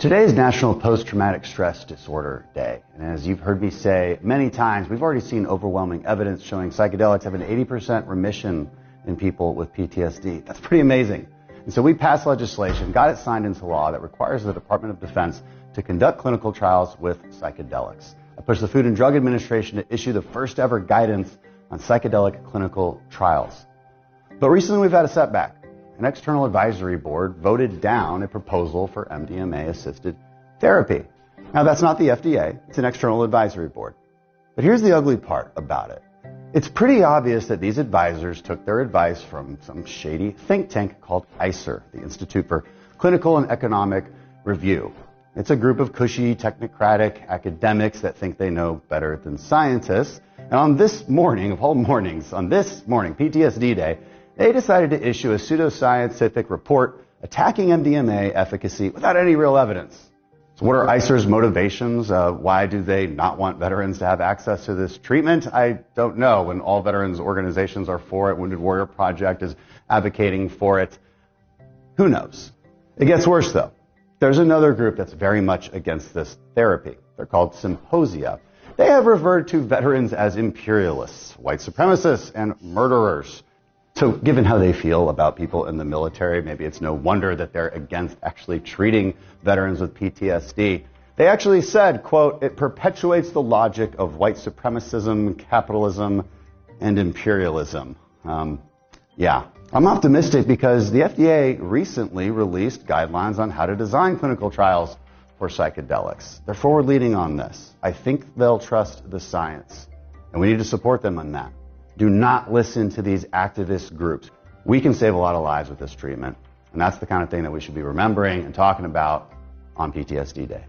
Today is National Post-Traumatic Stress Disorder Day, and as you've heard me say many times, we've already seen overwhelming evidence showing psychedelics have an 80% remission in people with PTSD. That's pretty amazing. And so we passed legislation, got it signed into law, that requires the Department of Defense to conduct clinical trials with psychedelics. I pushed the Food and Drug Administration to issue the first ever guidance on psychedelic clinical trials. But recently we've had a setback. An external advisory board voted down a proposal for MDMA-assisted therapy. Now, that's not the FDA. It's an external advisory board. But here's the ugly part about it. It's pretty obvious that these advisors took their advice from some shady think tank called ICER, the Institute for Clinical and Economic Review. It's a group of cushy, technocratic academics that think they know better than scientists. And on this morning, of all mornings, on this morning, PTSD Day, they decided to issue a pseudoscientific report attacking MDMA efficacy without any real evidence. So what are ICER's motivations? Why do they not want veterans to have access to this treatment? I don't know. When all veterans organizations are for it, Wounded Warrior Project is advocating for it. Who knows? It gets worse, though. There's another group that's very much against this therapy. They're called Psymposia. They have referred to veterans as imperialists, white supremacists, and murderers. So given how they feel about people in the military, maybe it's no wonder that they're against actually treating veterans with PTSD. They actually said, quote, "It perpetuates the logic of white supremacism, capitalism, and imperialism." Yeah. I'm optimistic because the FDA recently released guidelines on how to design clinical trials for psychedelics. They're forward-leaning on this. I think they'll trust the science, and we need to support them on that. Do not listen to these activist groups. We can save a lot of lives with this treatment, and that's the kind of thing that we should be remembering and talking about on PTSD Day.